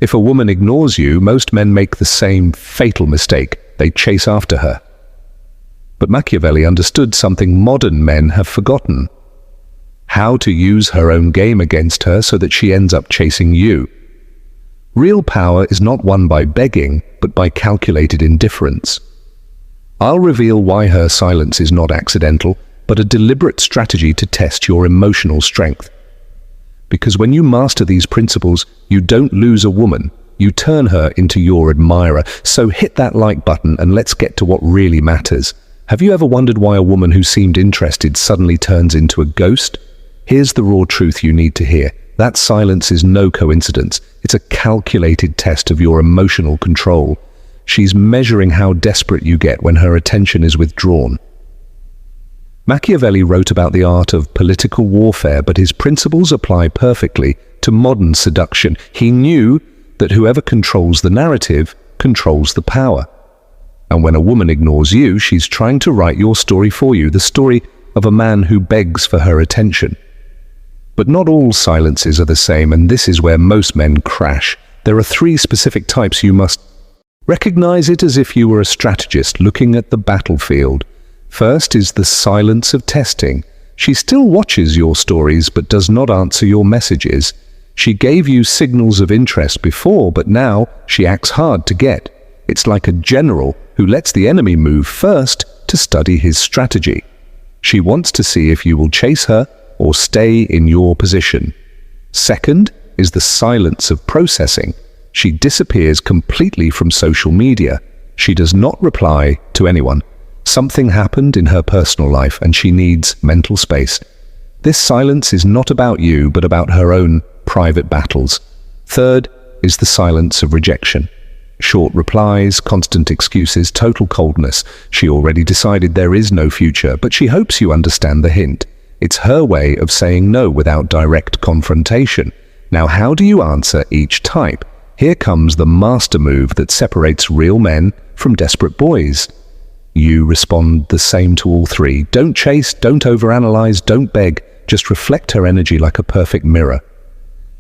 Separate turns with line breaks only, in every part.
If a woman ignores you, most men make the same fatal mistake. They chase after her. But Machiavelli understood something modern men have forgotten: how to use her own game against her so that she ends up chasing you. Real power is not won by begging, but by calculated indifference. I'll reveal why her silence is not accidental, but a deliberate strategy to test your emotional strength. Because when you master these principles, you don't lose a woman, you turn her into your admirer. So hit that like button and let's get to what really matters. Have you ever wondered why a woman who seemed interested suddenly turns into a ghost? Here's the raw truth you need to hear. That silence is no coincidence. It's a calculated test of your emotional control. She's measuring how desperate you get when her attention is withdrawn. Machiavelli wrote about the art of political warfare, but his principles apply perfectly to modern seduction. He knew that whoever controls the narrative controls the power. And when a woman ignores you, she's trying to write your story for you, the story of a man who begs for her attention. But not all silences are the same, and this is where most men crash. There are 3 specific types you must recognize. It as if you were a strategist looking at the battlefield. First is the silence of testing. She still watches your stories but does not answer your messages. She gave you signals of interest before, but now she acts hard to get. It's like a general who lets the enemy move first to study his strategy. She wants to see if you will chase her or stay in your position. Second is the silence of processing. She disappears completely from social media. She does not reply to anyone. Something happened in her personal life and she needs mental space. This silence is not about you, but about her own private battles. Third is the silence of rejection. Short replies, constant excuses, total coldness. She already decided there is no future, but she hopes you understand the hint. It's her way of saying no without direct confrontation. Now, how do you answer each type? Here comes the master move that separates real men from desperate boys. You respond the same to all 3. Don't chase, don't overanalyze, don't beg. Just reflect her energy like a perfect mirror.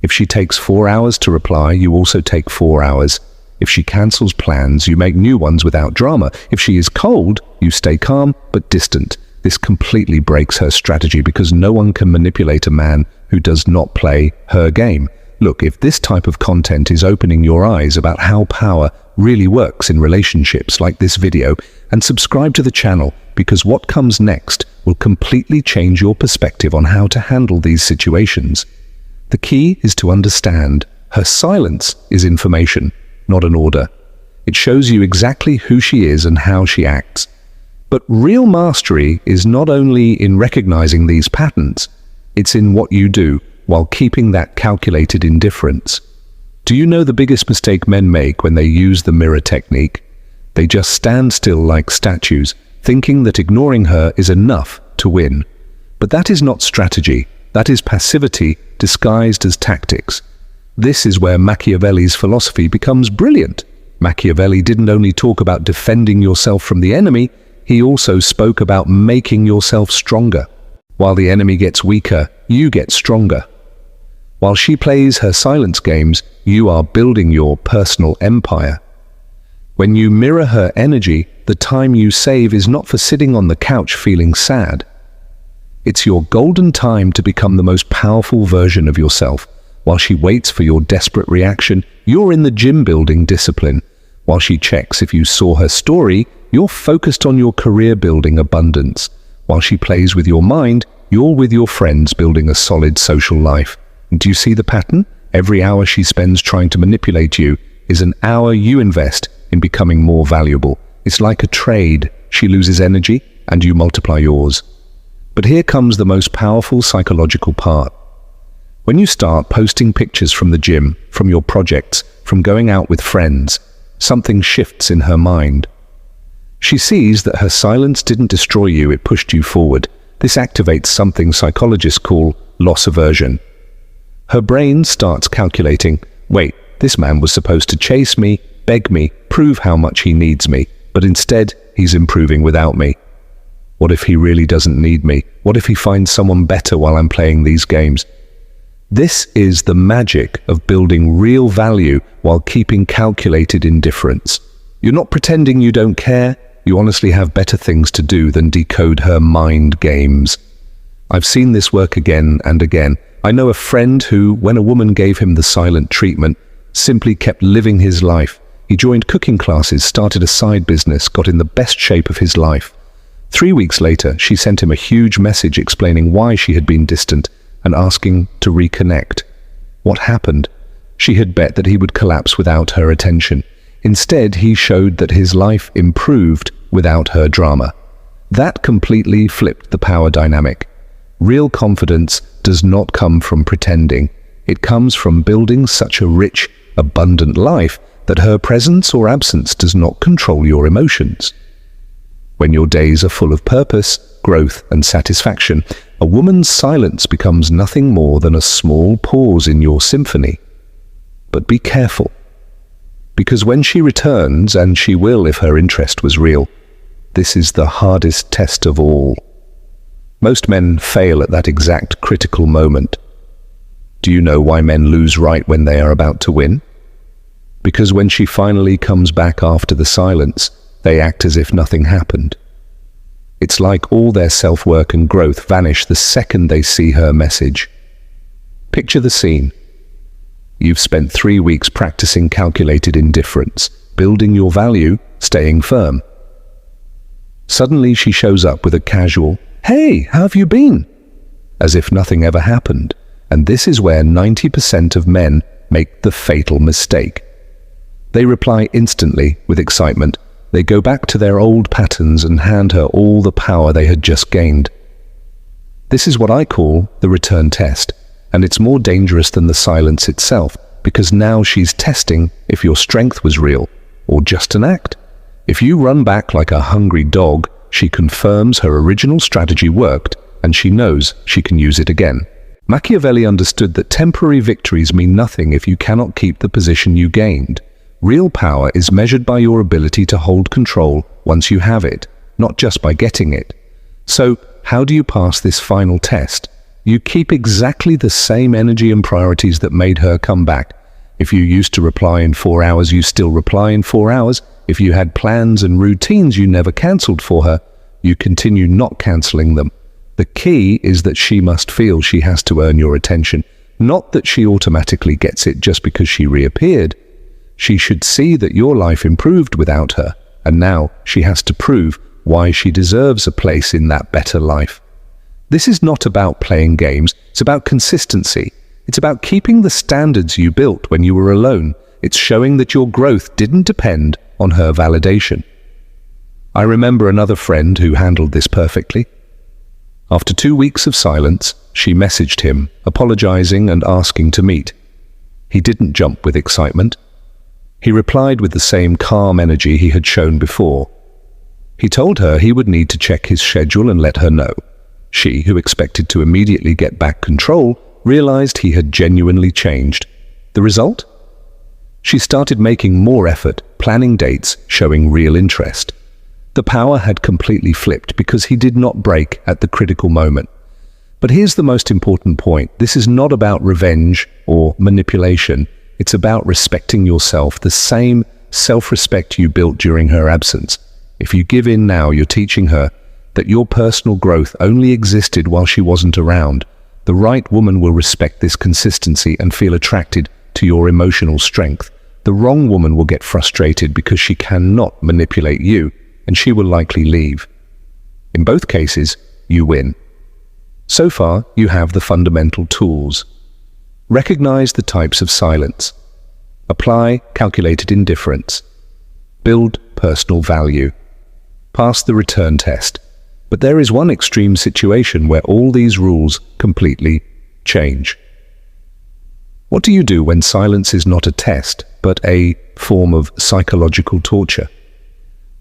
If she takes 4 hours to reply, you also take 4 hours. If she cancels plans, you make new ones without drama. If she is cold, you stay calm but distant. This completely breaks her strategy because no one can manipulate a man who does not play her game. Look, if this type of content is opening your eyes about how power really works in relationships like this video, and subscribe to the channel because what comes next will completely change your perspective on how to handle these situations. The key is to understand her silence is information, not an order. It shows you exactly who she is and how she acts. But real mastery is not only in recognizing these patterns, it's in what you do while keeping that calculated indifference. Do you know the biggest mistake men make when they use the mirror technique? They just stand still like statues, thinking that ignoring her is enough to win. But that is not strategy. That is passivity disguised as tactics. This is where Machiavelli's philosophy becomes brilliant. Machiavelli didn't only talk about defending yourself from the enemy, he also spoke about making yourself stronger. While the enemy gets weaker, you get stronger. While she plays her silence games, you are building your personal empire. When you mirror her energy, the time you save is not for sitting on the couch feeling sad. It's your golden time to become the most powerful version of yourself. While she waits for your desperate reaction, you're in the gym building discipline. While she checks if you saw her story, you're focused on your career building abundance. While she plays with your mind, you're with your friends building a solid social life. Do you see the pattern? Every hour she spends trying to manipulate you is an hour you invest in becoming more valuable. It's like a trade. She loses energy and you multiply yours. But here comes the most powerful psychological part. When you start posting pictures from the gym, from your projects, from going out with friends, something shifts in her mind. She sees that her silence didn't destroy you, it pushed you forward. This activates something psychologists call loss aversion. Her brain starts calculating, wait, this man was supposed to chase me, beg me, prove how much he needs me, but instead he's improving without me. What if he really doesn't need me? What if he finds someone better while I'm playing these games? This is the magic of building real value while keeping calculated indifference. You're not pretending you don't care, you honestly have better things to do than decode her mind games. I've seen this work again and again. I know a friend who, when a woman gave him the silent treatment, simply kept living his life. He joined cooking classes, started a side business, got in the best shape of his life. 3 weeks later, she sent him a huge message explaining why she had been distant and asking to reconnect. What happened? She had bet that he would collapse without her attention. Instead, he showed that his life improved without her drama. That completely flipped the power dynamic. Real confidence does not come from pretending. It comes from building such a rich, abundant life that her presence or absence does not control your emotions. When your days are full of purpose, growth, and satisfaction, a woman's silence becomes nothing more than a small pause in your symphony. But be careful, because when she returns, and she will if her interest was real, this is the hardest test of all. Most men fail at that exact critical moment. Do you know why men lose right when they are about to win? Because when she finally comes back after the silence, they act as if nothing happened. It's like all their self-work and growth vanish the second they see her message. Picture the scene. You've spent 3 weeks practicing calculated indifference, building your value, staying firm. Suddenly she shows up with a casual, "Hey, how have you been?" As if nothing ever happened. And this is where 90% of men make the fatal mistake. They reply instantly with excitement. They go back to their old patterns and hand her all the power they had just gained. This is what I call the return test, and it's more dangerous than the silence itself, because now she's testing if your strength was real or just an act. If you run back like a hungry dog, she confirms her original strategy worked, and she knows she can use it again. Machiavelli understood that temporary victories mean nothing if you cannot keep the position you gained. Real power is measured by your ability to hold control once you have it, not just by getting it. So, how do you pass this final test? You keep exactly the same energy and priorities that made her come back. If you used to reply in 4 hours, you still reply in 4 hours. If you had plans and routines you never cancelled for her, you continue not cancelling them. The key is that she must feel she has to earn your attention, not that she automatically gets it just because she reappeared. She should see that your life improved without her, and now she has to prove why she deserves a place in that better life. This is not about playing games, it's about consistency. It's about keeping the standards you built when you were alone. It's showing that your growth didn't depend on her validation. I remember another friend who handled this perfectly. After 2 weeks of silence, she messaged him, apologizing and asking to meet. He didn't jump with excitement. He replied with the same calm energy he had shown before. He told her he would need to check his schedule and let her know. She, who expected to immediately get back control, realized he had genuinely changed. The result? She started making more effort, planning dates, showing real interest. The power had completely flipped because he did not break at the critical moment. But here's the most important point. This is not about revenge or manipulation. It's about respecting yourself, the same self-respect you built during her absence. If you give in now, you're teaching her that your personal growth only existed while she wasn't around. The right woman will respect this consistency and feel attracted to your emotional strength. The wrong woman will get frustrated because she cannot manipulate you, and she will likely leave. In both cases, you win. So far, you have the fundamental tools. Recognize the types of silence. Apply calculated indifference. Build personal value. Pass the return test. But there is one extreme situation where all these rules completely change. What do you do when silence is not a test, but a form of psychological torture?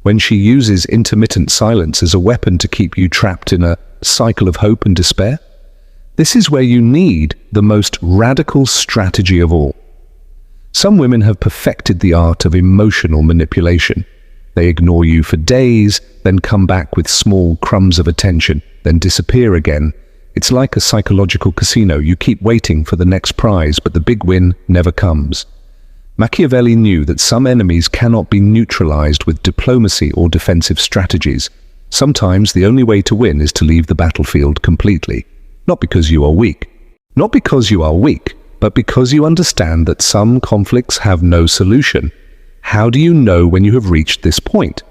When she uses intermittent silence as a weapon to keep you trapped in a cycle of hope and despair? This is where you need the most radical strategy of all. Some women have perfected the art of emotional manipulation. They ignore you for days, then come back with small crumbs of attention, then disappear again. It's like a psychological casino. You keep waiting for the next prize, but the big win never comes. Machiavelli knew that some enemies cannot be neutralized with diplomacy or defensive strategies. Sometimes the only way to win is to leave the battlefield completely. Not because you are weak. Not because you are weak, but because you understand that some conflicts have no solution. How do you know when you have reached this point?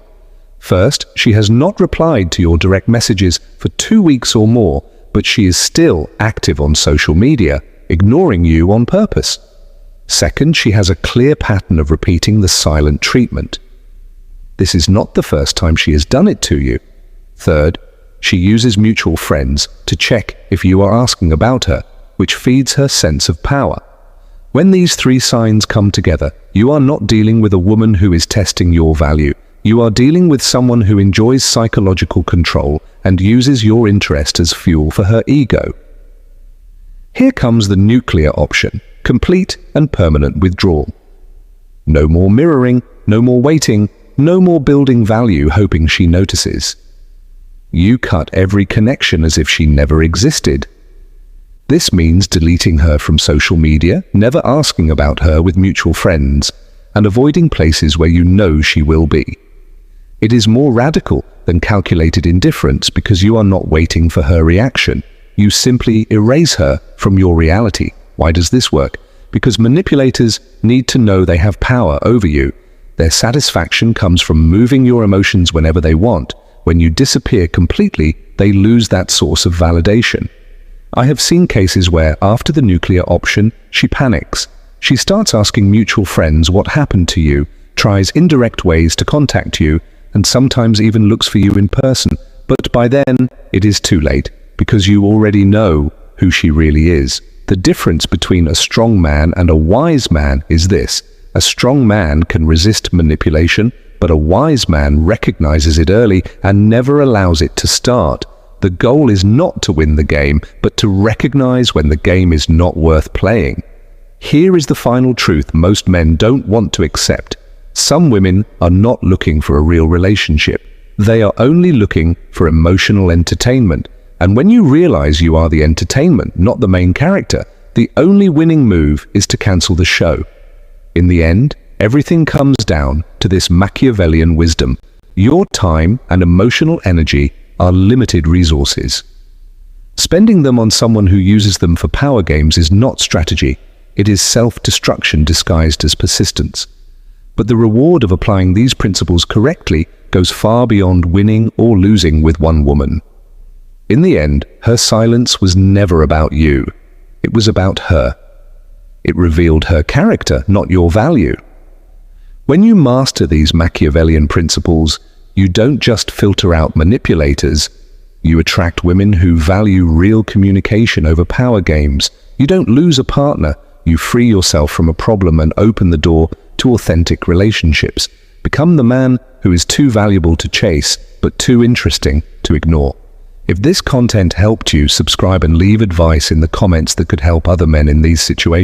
First, she has not replied to your direct messages for 2 weeks or more, but she is still active on social media, ignoring you on purpose. Second, she has a clear pattern of repeating the silent treatment. This is not the first time she has done it to you. Third, she uses mutual friends to check if you are asking about her, which feeds her sense of power. When these 3 signs come together, you are not dealing with a woman who is testing your value. You are dealing with someone who enjoys psychological control and uses your interest as fuel for her ego. Here comes the nuclear option, complete and permanent withdrawal. No more mirroring, no more waiting, no more building value hoping she notices. You cut every connection as if she never existed. This means deleting her from social media, never asking about her with mutual friends, and avoiding places where you know she will be. It is more radical than calculated indifference because you are not waiting for her reaction. You simply erase her from your reality. Why does this work? Because manipulators need to know they have power over you. Their satisfaction comes from moving your emotions whenever they want. When you disappear completely, they lose that source of validation. I have seen cases where, after the nuclear option, she panics. She starts asking mutual friends what happened to you, tries indirect ways to contact you, and sometimes even looks for you in person. But by then, it is too late, because you already know who she really is. The difference between a strong man and a wise man is this: a strong man can resist manipulation, but a wise man recognizes it early and never allows it to start. The goal is not to win the game, but to recognize when the game is not worth playing. Here is the final truth most men don't want to accept. Some women are not looking for a real relationship. They are only looking for emotional entertainment. And when you realize you are the entertainment, not the main character, the only winning move is to cancel the show. In the end, everything comes down to this Machiavellian wisdom. Your time and emotional energy are limited resources. Spending them on someone who uses them for power games is not strategy. It is self-destruction disguised as persistence. But the reward of applying these principles correctly goes far beyond winning or losing with one woman. In the end, her silence was never about you. It was about her. It revealed her character, not your value. When you master these Machiavellian principles, you don't just filter out manipulators. You attract women who value real communication over power games. You don't lose a partner. You free yourself from a problem and open the door to authentic relationships. Become the man who is too valuable to chase, but too interesting to ignore. If this content helped you, subscribe and leave advice in the comments that could help other men in these situations.